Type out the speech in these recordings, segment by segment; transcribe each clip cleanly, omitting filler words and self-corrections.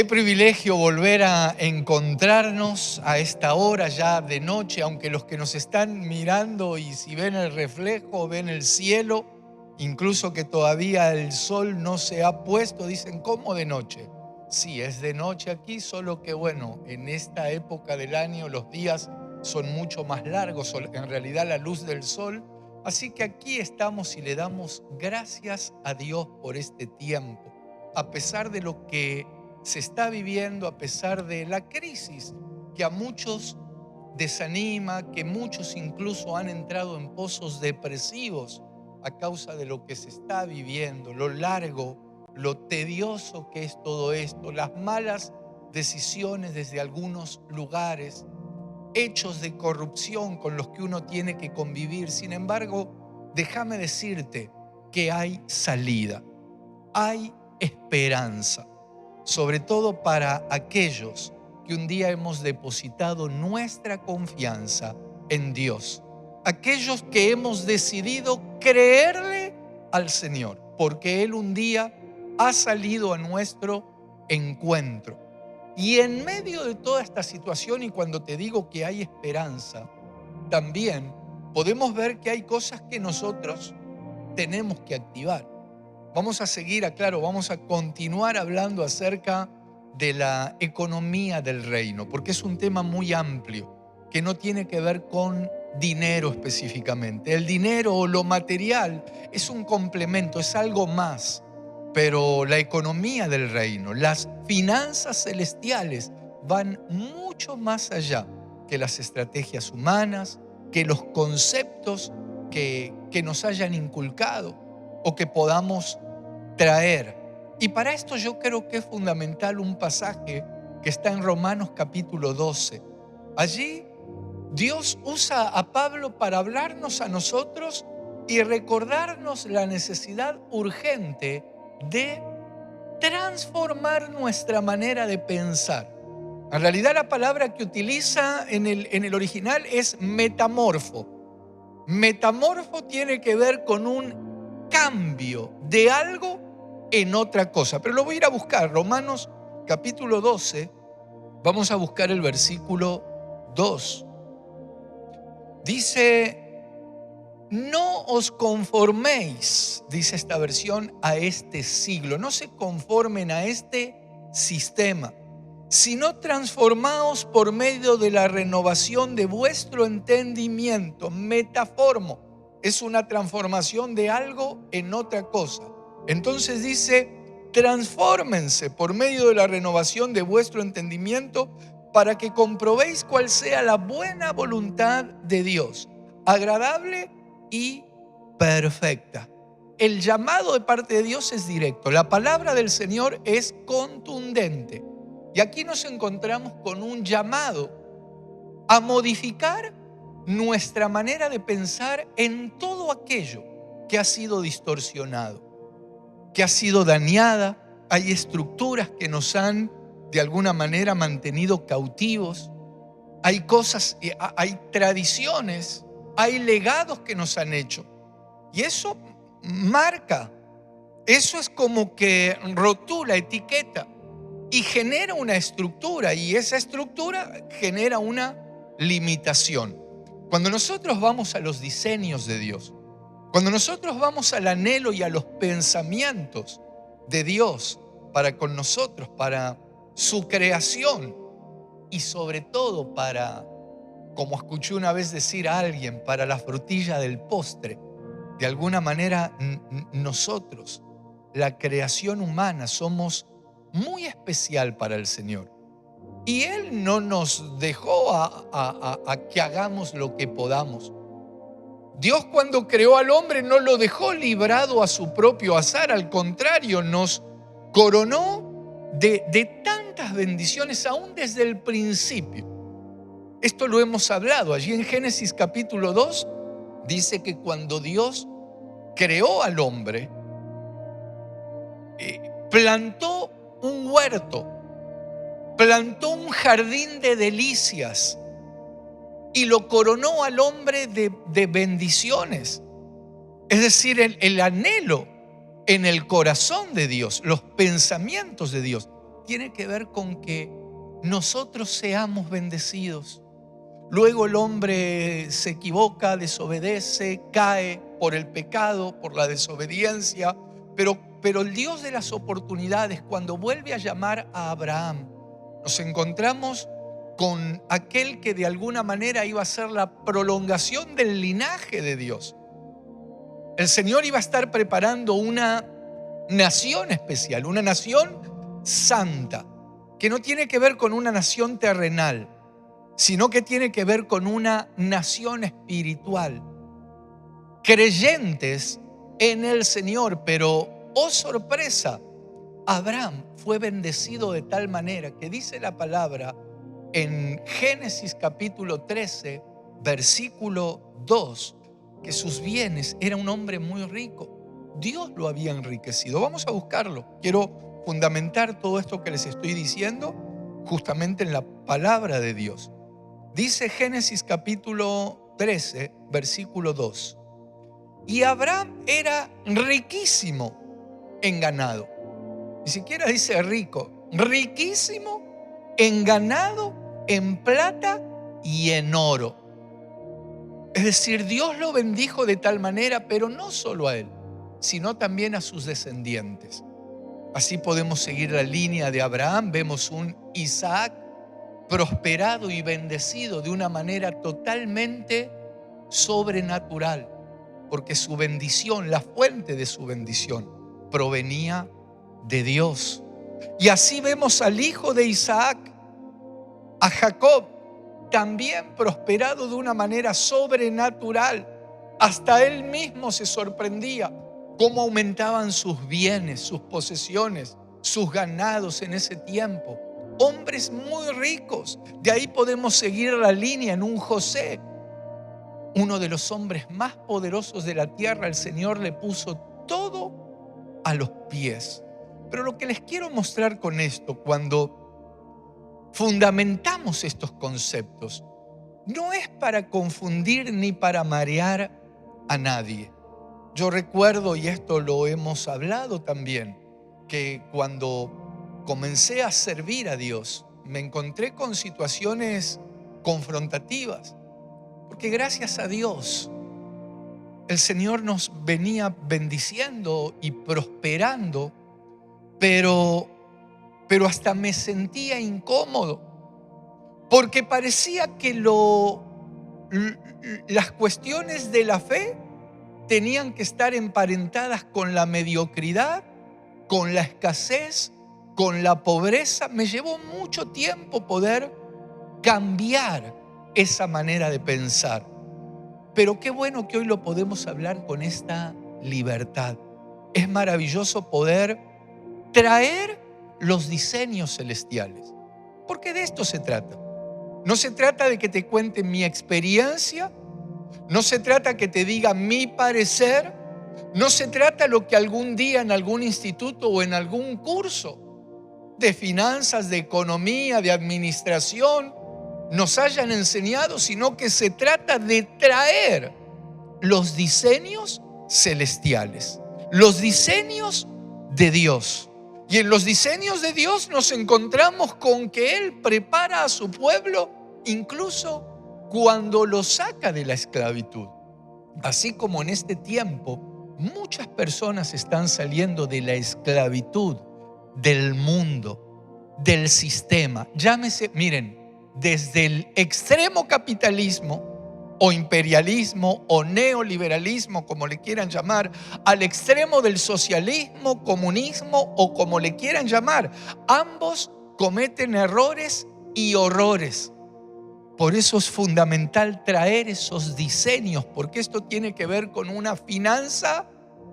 Qué privilegio volver a encontrarnos a esta hora ya de noche, aunque los que nos están mirando y si ven el reflejo, ven el cielo, incluso que todavía el sol no se ha puesto, dicen, ¿cómo de noche? Sí, es de noche aquí, solo que bueno, en esta época del año los días son mucho más largos, en realidad la luz del sol. Así que aquí estamos y le damos gracias a Dios por este tiempo, a pesar de lo que se está viviendo, a pesar de la crisis que a muchos desanima, que muchos incluso han entrado en pozos depresivos a causa de lo que se está viviendo, lo largo, lo tedioso que es todo esto, las malas decisiones desde algunos lugares, hechos de corrupción con los que uno tiene que convivir. Sin embargo, déjame decirte que hay salida, hay esperanza, sobre todo para aquellos que un día hemos depositado nuestra confianza en Dios, aquellos que hemos decidido creerle al Señor, porque Él un día ha salido a nuestro encuentro. Y en medio de toda esta situación, y cuando te digo que hay esperanza, también podemos ver que hay cosas que nosotros tenemos que activar. Vamos a seguir, vamos a continuar hablando acerca de la economía del reino, porque es un tema muy amplio que no tiene que ver con dinero específicamente. El dinero o lo material es un complemento, es algo más, pero la economía del reino, las finanzas celestiales van mucho más allá que las estrategias humanas, que los conceptos que nos hayan inculcado o que podamos traer. Y para esto yo creo que es fundamental un pasaje que está en Romanos capítulo 12. Allí Dios usa a Pablo para hablarnos a nosotros y recordarnos la necesidad urgente de transformar nuestra manera de pensar. En realidad la palabra que utiliza en el original es metamorfo. Metamorfo tiene que ver con un cambio de algo en otra cosa. Pero lo voy a ir a buscar. Romanos capítulo 12, vamos a buscar el versículo 2. Dice, no os conforméis, dice esta versión, a este siglo. No se conformen a este sistema, sino transformaos por medio de la renovación de vuestro entendimiento. Metaformo es una transformación de algo en otra cosa. Entonces dice, transfórmense por medio de la renovación de vuestro entendimiento para que comprobéis cuál sea la buena voluntad de Dios, agradable y perfecta. El llamado de parte de Dios es directo. La palabra del Señor es contundente. Y aquí nos encontramos con un llamado a modificar nuestra manera de pensar en todo aquello que ha sido distorsionado, que ha sido dañada. Hay estructuras que nos han de alguna manera mantenido cautivos. Hay cosas, hay tradiciones, hay legados que nos han hecho. Y eso marca, eso es como que rotula, etiqueta y genera una estructura, y esa estructura genera una limitación. Cuando nosotros vamos a los diseños de Dios, cuando nosotros vamos al anhelo y a los pensamientos de Dios para con nosotros, para su creación y sobre todo para, como escuché una vez decir a alguien, para la frutilla del postre, de alguna manera nosotros, la creación humana, somos muy especial para el Señor. Y Él no nos dejó a que hagamos lo que podamos. Dios, cuando creó al hombre, no lo dejó librado a su propio azar. Al contrario, nos coronó de tantas bendiciones aún desde el principio. Esto lo hemos hablado. Allí en Génesis capítulo 2 dice que cuando Dios creó al hombre, plantó un huerto, plantó un jardín de delicias y lo coronó al hombre de bendiciones. Es decir, el anhelo en el corazón de Dios, los pensamientos de Dios tiene que ver con que nosotros seamos bendecidos. Luego el hombre se equivoca, desobedece, cae por el pecado, por la desobediencia, pero el Dios de las oportunidades, cuando vuelve a llamar a Abraham, nos encontramos con aquel que de alguna manera iba a ser la prolongación del linaje de Dios. El Señor iba a estar preparando una nación especial, una nación santa, que no tiene que ver con una nación terrenal, sino que tiene que ver con una nación espiritual. Creyentes en el Señor, pero, oh sorpresa, Abraham fue bendecido de tal manera que dice la palabra en Génesis capítulo 13, versículo 2, que sus bienes, era un hombre muy rico. Dios lo había enriquecido. Vamos a buscarlo. Quiero fundamentar todo esto que les estoy diciendo justamente en la palabra de Dios. Dice Génesis capítulo 13, versículo 2. Y Abraham era riquísimo en ganado. Ni siquiera dice rico, riquísimo en ganado, en plata y en oro. Es decir, Dios lo bendijo de tal manera, pero no solo a él, sino también a sus descendientes. Así podemos seguir la línea de Abraham. Vemos un Isaac prosperado y bendecido de una manera totalmente sobrenatural, porque su bendición, la fuente de su bendición, provenía de Dios. Y así vemos al hijo de Isaac, a Jacob, también prosperado de una manera sobrenatural. Hasta él mismo se sorprendía cómo aumentaban sus bienes, sus posesiones, sus ganados en ese tiempo. Hombres muy ricos. De ahí podemos seguir la línea en un José, uno de los hombres más poderosos de la tierra. El Señor le puso todo a los pies. Pero lo que les quiero mostrar con esto, cuando fundamentamos estos conceptos, no es para confundir ni para marear a nadie. Yo recuerdo, y esto lo hemos hablado también, que cuando comencé a servir a Dios, me encontré con situaciones confrontativas, porque gracias a Dios el Señor nos venía bendiciendo y prosperando, pero hasta me sentía incómodo, porque parecía que las cuestiones de la fe tenían que estar emparentadas con la mediocridad, con la escasez, con la pobreza. Me llevó mucho tiempo poder cambiar esa manera de pensar. Pero qué bueno que hoy lo podemos hablar con esta libertad. Es maravilloso poder traer los diseños celestiales, porque de esto se trata. No se trata de que te cuente mi experiencia, no se trata que te diga mi parecer, no se trata lo que algún día en algún instituto o en algún curso de finanzas, de economía, de administración nos hayan enseñado, sino que se trata de traer los diseños celestiales, los diseños de Dios. Y en los diseños de Dios nos encontramos con que Él prepara a su pueblo incluso cuando lo saca de la esclavitud. Así como en este tiempo muchas personas están saliendo de la esclavitud, del mundo, del sistema. Llámese, miren, desde el extremo capitalismo o imperialismo o neoliberalismo, como le quieran llamar, al extremo del socialismo, comunismo o como le quieran llamar. Ambos cometen errores y horrores. Por eso es fundamental traer esos diseños, porque esto tiene que ver con una finanza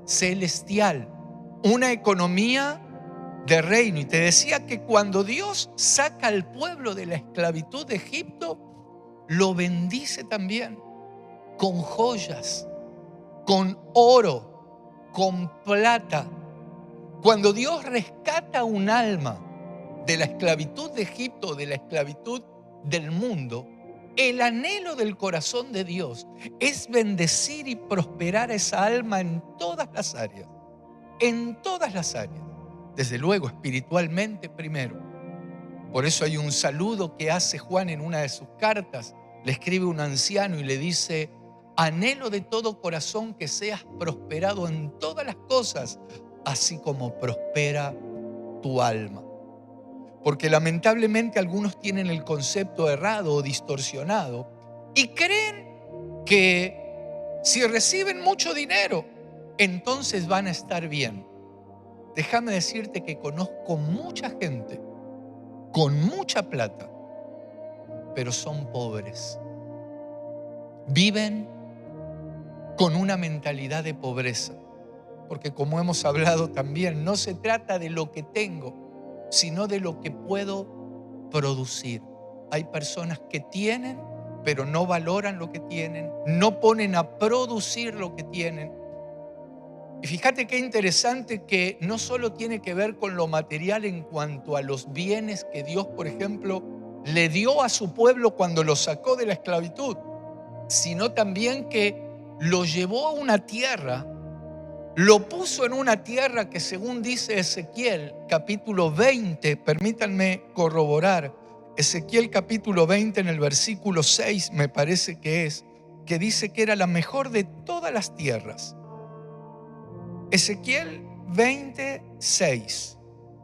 celestial, una economía de reino. Y te decía que cuando Dios saca al pueblo de la esclavitud de Egipto, lo bendice también con joyas, con oro, con plata. Cuando Dios rescata un alma de la esclavitud de Egipto, de la esclavitud del mundo, el anhelo del corazón de Dios es bendecir y prosperar a esa alma en todas las áreas, en todas las áreas. Desde luego, espiritualmente primero, Por eso hay un saludo que hace Juan en una de sus cartas. Le escribe un anciano y le dice: anhelo de todo corazón que seas prosperado en todas las cosas, así como prospera tu alma. Porque lamentablemente algunos tienen el concepto errado o distorsionado y creen que si reciben mucho dinero, entonces van a estar bien. Déjame decirte que conozco mucha gente con mucha plata, pero son pobres. Viven con una mentalidad de pobreza. Porque como hemos hablado también, no se trata de lo que tengo, sino de lo que puedo producir. Hay personas que tienen, pero no valoran lo que tienen, no ponen a producir lo que tienen. Y fíjate qué interesante que no solo tiene que ver con lo material en cuanto a los bienes que Dios, por ejemplo, le dio a su pueblo cuando lo sacó de la esclavitud, sino también que lo llevó a una tierra, lo puso en una tierra que, según dice Ezequiel capítulo 20, permítanme corroborar, Ezequiel capítulo 20 en el versículo 6 me parece que dice que era la mejor de todas las tierras. Ezequiel 26.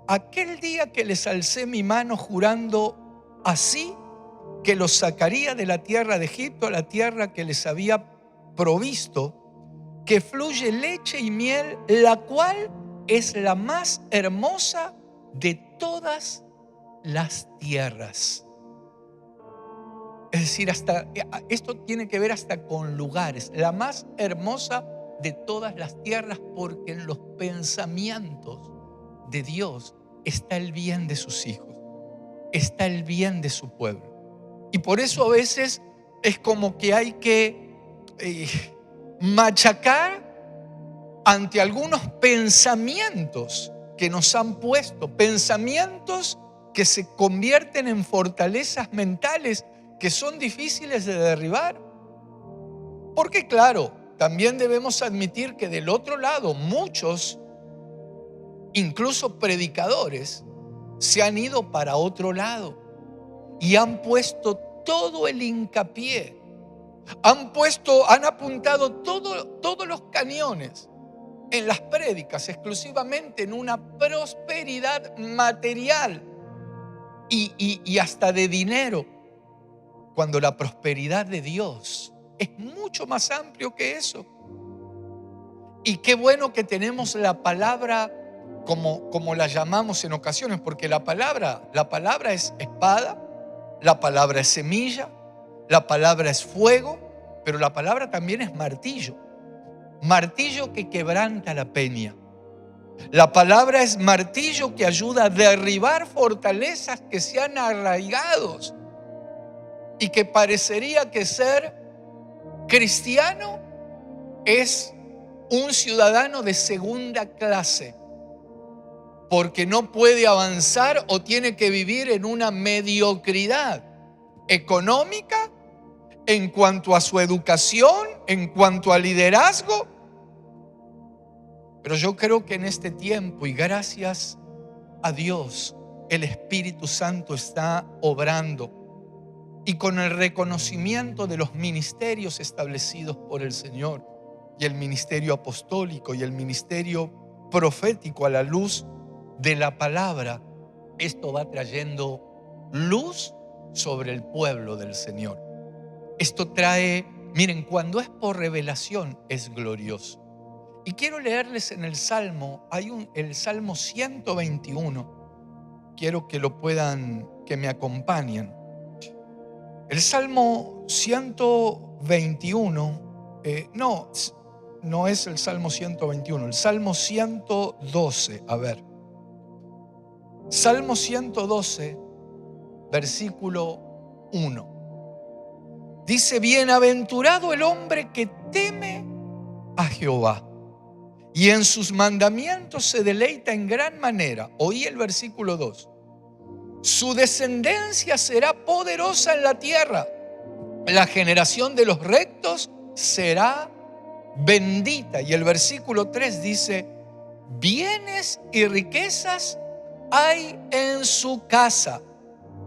Aquel día que les alcé mi mano jurando así, que los sacaría de la tierra de Egipto a la tierra que les había provisto, que fluye leche y miel, la cual es la más hermosa de todas las tierras. Es decir, esto tiene que ver hasta con lugares, la más hermosa de todas las tierras, porque en los pensamientos de Dios está el bien de sus hijos, está el bien de su pueblo. Y por eso a veces es como que hay que machacar ante algunos pensamientos que nos han puesto, pensamientos que se convierten en fortalezas mentales que son difíciles de derribar. Porque claro, también debemos admitir que del otro lado muchos, incluso predicadores, se han ido para otro lado y han puesto todo el hincapié, han apuntado todos los cañones en las prédicas exclusivamente en una prosperidad material y hasta de dinero, cuando la prosperidad de Dios es mucho más amplio que eso. Y qué bueno que tenemos la palabra como la llamamos en ocasiones, porque la palabra es espada, la palabra es semilla, la palabra es fuego, pero la palabra también es martillo. Martillo que quebranta la peña. La palabra es martillo que ayuda a derribar fortalezas que se han arraigado y que parecería que ser cristiano es un ciudadano de segunda clase, porque no puede avanzar o tiene que vivir en una mediocridad económica en cuanto a su educación, en cuanto a liderazgo. Pero yo creo que en este tiempo, y gracias a Dios, el Espíritu Santo está obrando. Y con el reconocimiento de los ministerios establecidos por el Señor, y el ministerio apostólico y el ministerio profético a la luz de la palabra, esto va trayendo luz sobre el pueblo del Señor. Esto trae, miren, cuando es por revelación es glorioso. Y quiero leerles en el Salmo, el Salmo 121. Quiero que que me acompañen. El Salmo 121, no es el Salmo 121, el Salmo 112, Salmo 112, versículo 1. Dice: bienaventurado el hombre que teme a Jehová y en sus mandamientos se deleita en gran manera. Oí el versículo 2. Su descendencia será poderosa en la tierra. La generación de los rectos será bendita. Y el versículo 3 dice: bienes y riquezas hay en su casa,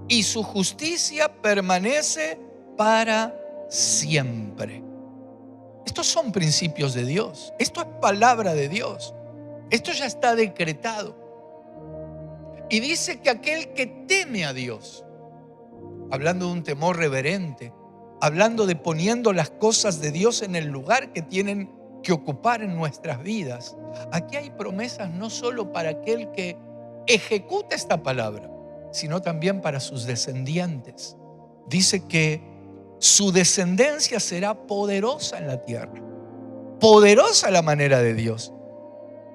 y su justicia permanece para siempre. Estos son principios de Dios. Esto es palabra de Dios. Esto ya está decretado. Y dice que aquel que teme a Dios, hablando de un temor reverente, hablando de poniendo las cosas de Dios en el lugar que tienen que ocupar en nuestras vidas. Aquí hay promesas no solo para aquel que ejecuta esta palabra, sino también para sus descendientes. Dice que su descendencia será poderosa en la tierra. Poderosa a la manera de Dios.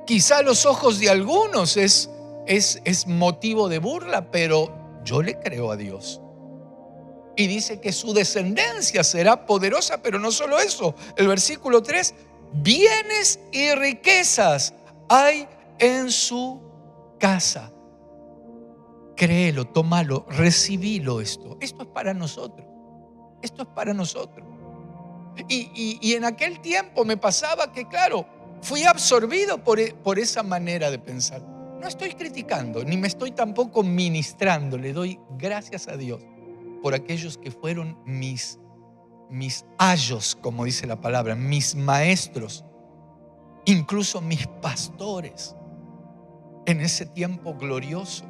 Quizá a los ojos de algunos es motivo de burla, pero yo le creo a Dios. Y dice que su descendencia será poderosa, pero no solo eso. El versículo 3, bienes y riquezas hay en su casa. Créelo, tómalo, recibilo esto. Esto es para nosotros. Esto es para nosotros. Y en aquel tiempo me pasaba que, claro, fui absorbido por esa manera de pensar. No estoy criticando, ni me estoy tampoco ministrando. Le doy gracias a Dios por aquellos que fueron mis ayos, como dice la palabra, mis maestros, incluso mis pastores, en ese tiempo glorioso,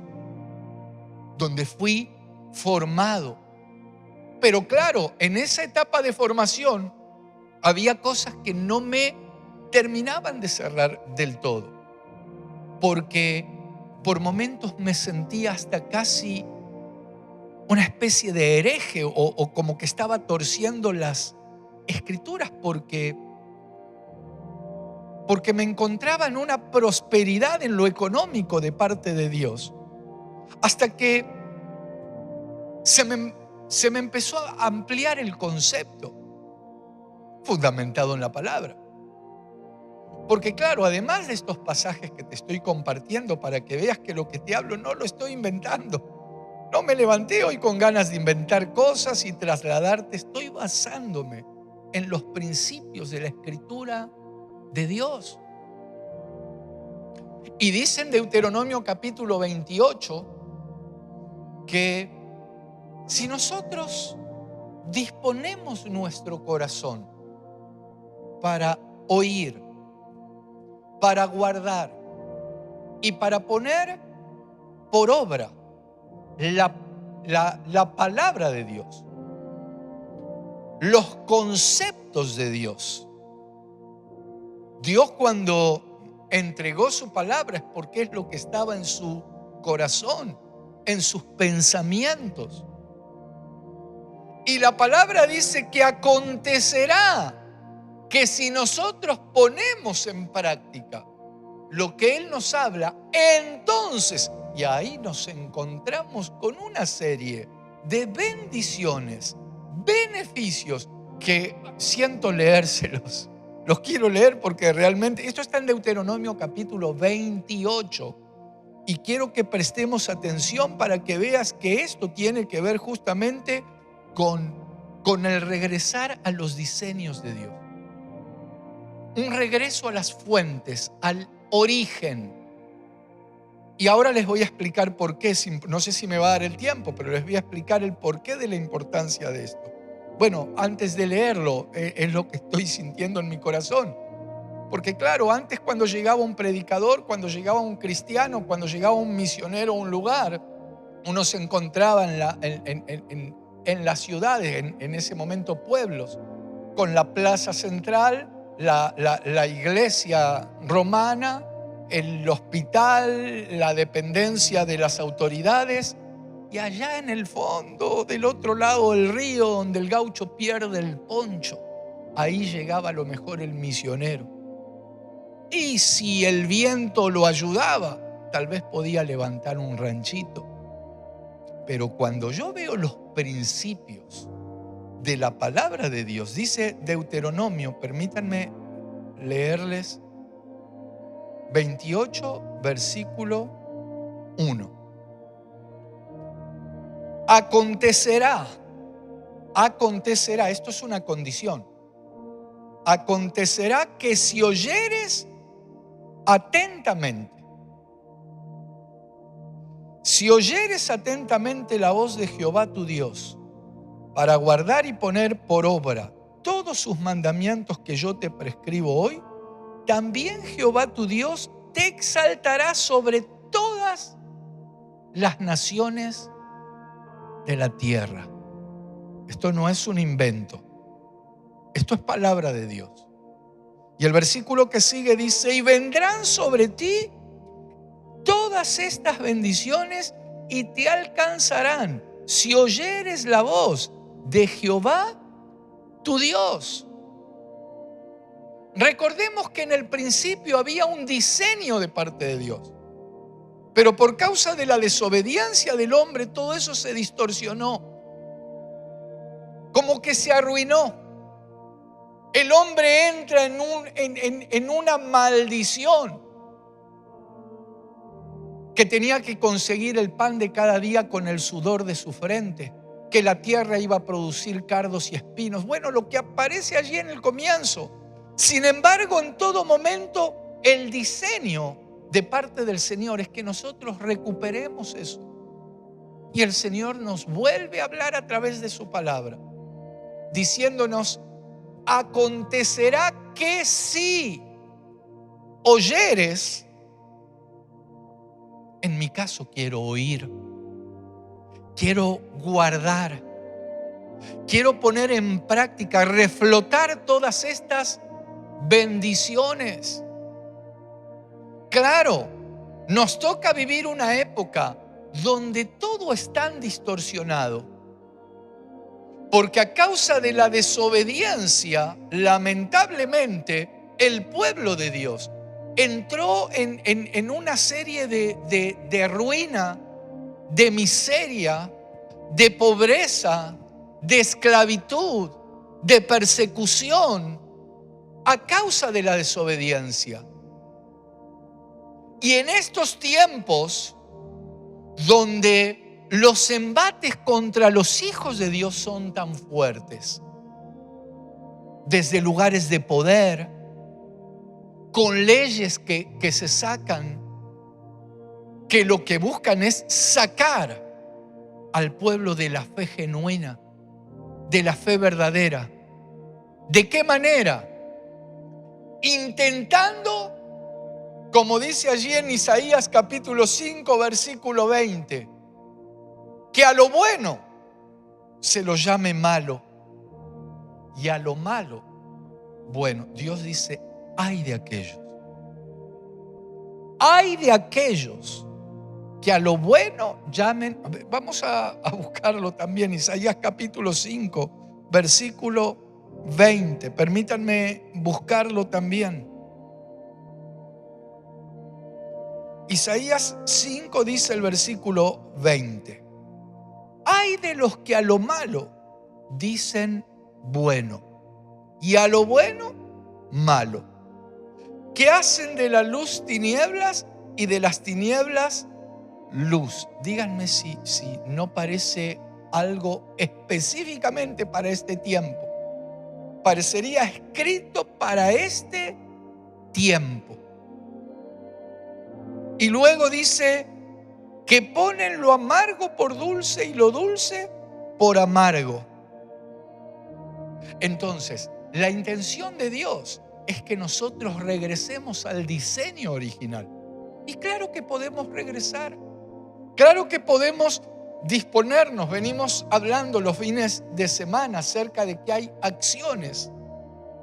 donde fui formado. Pero claro, en esa etapa de formación había cosas que no me terminaban de cerrar del todo, porque por momentos me sentía hasta casi una especie de hereje o como que estaba torciendo las escrituras porque me encontraba en una prosperidad en lo económico de parte de Dios, hasta que se me empezó a ampliar el concepto fundamentado en la palabra. Porque claro, además de estos pasajes que te estoy compartiendo para que veas que lo que te hablo no lo estoy inventando. No me levanté hoy con ganas de inventar cosas y trasladarte. Estoy basándome en los principios de la Escritura de Dios. Y dice en Deuteronomio capítulo 28 que si nosotros disponemos nuestro corazón para oír, para guardar y para poner por obra la palabra de Dios, los conceptos de Dios. Dios cuando entregó su palabra es porque es lo que estaba en su corazón, en sus pensamientos. Y la palabra dice que acontecerá que si nosotros ponemos en práctica lo que Él nos habla, entonces, y ahí nos encontramos con una serie de bendiciones, beneficios que siento leérselos. Los quiero leer porque realmente, esto está en Deuteronomio capítulo 28 y quiero que prestemos atención para que veas que esto tiene que ver justamente con el regresar a los diseños de Dios. Un regreso a las fuentes, al origen. Y ahora les voy a explicar por qué. No sé si me va a dar el tiempo, pero les voy a explicar el porqué de la importancia de esto. Bueno, antes de leerlo, es lo que estoy sintiendo en mi corazón. Porque claro, antes cuando llegaba un predicador, cuando llegaba un cristiano, cuando llegaba un misionero a un lugar, uno se encontraba en las ciudades, en ese momento pueblos, con la plaza central, la iglesia romana, el hospital, la dependencia de las autoridades, y allá en el fondo, del otro lado del río, donde el gaucho pierde el poncho, ahí llegaba a lo mejor el misionero. Y si el viento lo ayudaba, tal vez podía levantar un ranchito. Pero cuando yo veo los principios de la palabra de Dios, dice Deuteronomio, permítanme leerles 28, versículo 1. Acontecerá, esto es una condición. Acontecerá que si oyeres atentamente, si oyeres atentamente la voz de Jehová tu Dios, para guardar y poner por obra todos sus mandamientos que yo te prescribo hoy, también Jehová tu Dios te exaltará sobre todas las naciones de la tierra. Esto no es un invento, esto es palabra de Dios. Y el versículo que sigue dice: y vendrán sobre ti todas estas bendiciones y te alcanzarán si oyeres la voz de Jehová tu Dios. Recordemos que en el principio había un diseño de parte de Dios, pero por causa de la desobediencia del hombre todo eso se distorsionó, como que se arruinó. El hombre entra en una maldición, que tenía que conseguir el pan de cada día con el sudor de su frente, que la tierra iba a producir cardos y espinos. Bueno, lo que aparece allí en el comienzo. Sin embargo, en todo momento, el diseño de parte del Señor es que nosotros recuperemos eso. Y el Señor nos vuelve a hablar a través de su palabra, diciéndonos: acontecerá que si oyeres. En mi caso quiero oír, quiero guardar, quiero poner en práctica, reflotar todas estas bendiciones. Claro, nos toca vivir una época donde todo es tan distorsionado, porque a causa de la desobediencia, lamentablemente, el pueblo de Dios entró en una serie de ruina, de miseria, de pobreza, de esclavitud, de persecución, a causa de la desobediencia. Y en estos tiempos donde los embates contra los hijos de Dios son tan fuertes, desde lugares de poder, con leyes que se sacan, que lo que buscan es sacar al pueblo de la fe genuina, de la fe verdadera. ¿De qué manera? Intentando, como dice allí en Isaías capítulo 5, versículo 20, que a lo bueno se lo llame malo y a lo malo bueno. Dios dice: ay de aquellos que a lo bueno llamen. Vamos a buscarlo también, Isaías capítulo 5, versículo 20. Permítanme buscarlo también. Isaías 5 dice el versículo 20: ay de los que a lo malo dicen bueno y a lo bueno malo, que hacen de la luz tinieblas y de las tinieblas luz. Díganme si no parece algo específicamente para este tiempo. Parecería escrito para este tiempo. Y luego dice que ponen lo amargo por dulce y lo dulce por amargo. Entonces, la intención de Dios es que nosotros regresemos al diseño original. Y claro que podemos regresar. Claro que podemos disponernos. Venimos hablando los fines de semana acerca de que hay acciones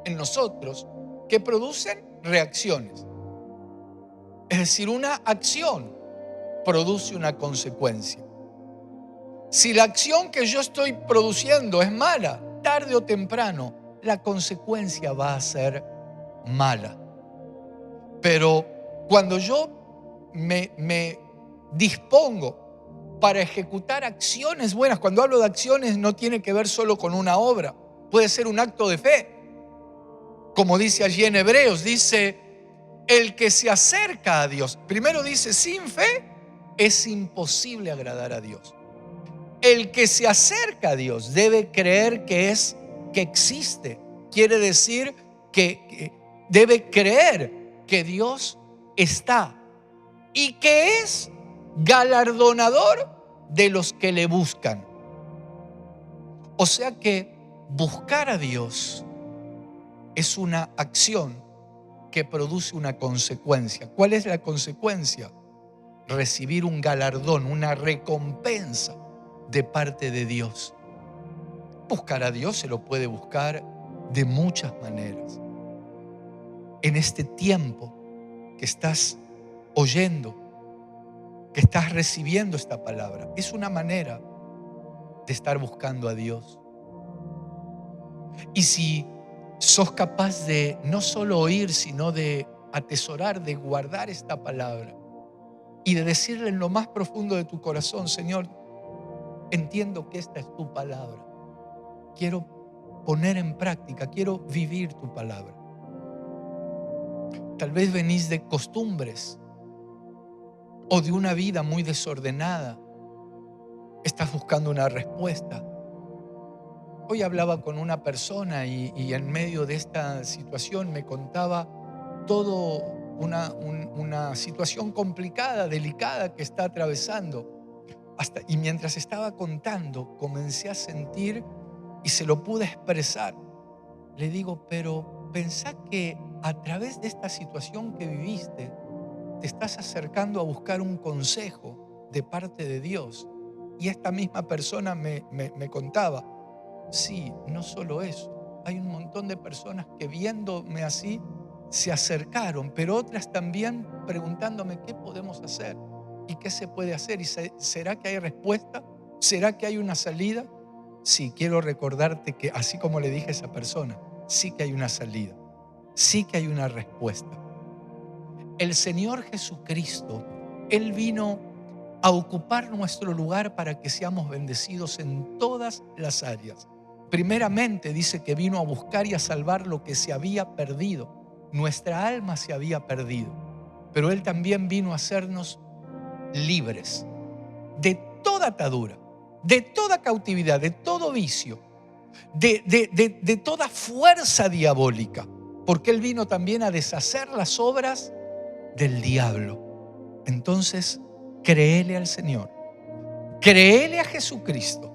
en nosotros que producen reacciones. Es decir, una acción produce una consecuencia. Si la acción que yo estoy produciendo es mala, tarde o temprano, la consecuencia va a ser mala. Pero cuando yo me dispongo para ejecutar acciones buenas, cuando hablo de acciones no tiene que ver solo con una obra, puede ser un acto de fe. Como dice allí en Hebreos, dice: el que se acerca a Dios, primero dice, sin fe es imposible agradar a Dios. El que se acerca a Dios debe creer que existe. Quiere decir que debe creer que Dios está y que es galardonador de los que le buscan. O sea que buscar a Dios es una acción que produce una consecuencia. ¿Cuál es la consecuencia? Recibir un galardón, una recompensa de parte de Dios. Buscar a Dios se lo puede buscar de muchas maneras. En este tiempo que estás oyendo, que estás recibiendo esta palabra, es una manera de estar buscando a Dios. Y si sos capaz de no solo oír, sino de atesorar, de guardar esta palabra y de decirle en lo más profundo de tu corazón: Señor, entiendo que esta es tu palabra. Quiero poner en práctica, quiero vivir tu palabra. Tal vez venís de costumbres o de una vida muy desordenada. Estás buscando una respuesta. Hoy hablaba con una persona y en medio de esta situación me contaba todo una situación complicada, delicada que está atravesando. Y mientras estaba contando, comencé a sentir y se lo pude expresar. Le digo, pero pensá que a través de esta situación que viviste, te estás acercando a buscar un consejo de parte de Dios. Y esta misma persona me contaba, sí, no solo eso, hay un montón de personas que viéndome así se acercaron, pero otras también preguntándome qué podemos hacer y qué se puede hacer. ¿Y será que hay respuesta? ¿Será que hay una salida? Sí, quiero recordarte que así como le dije a esa persona, sí que hay una salida, sí que hay una respuesta. El Señor Jesucristo, Él vino a ocupar nuestro lugar para que seamos bendecidos en todas las áreas. Primeramente dice que vino a buscar y a salvar lo que se había perdido. Nuestra alma se había perdido, pero Él también vino a hacernos libres de toda atadura, de toda cautividad, de todo vicio, de toda fuerza diabólica, porque Él vino también a deshacer las obras del diablo. Entonces, créele al Señor, créele a Jesucristo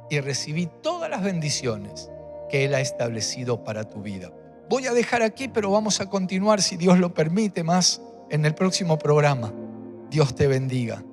y recibí todas las bendiciones que Él ha establecido para tu vida. Voy a dejar aquí, pero vamos a continuar, si Dios lo permite, más en el próximo programa. Dios te bendiga.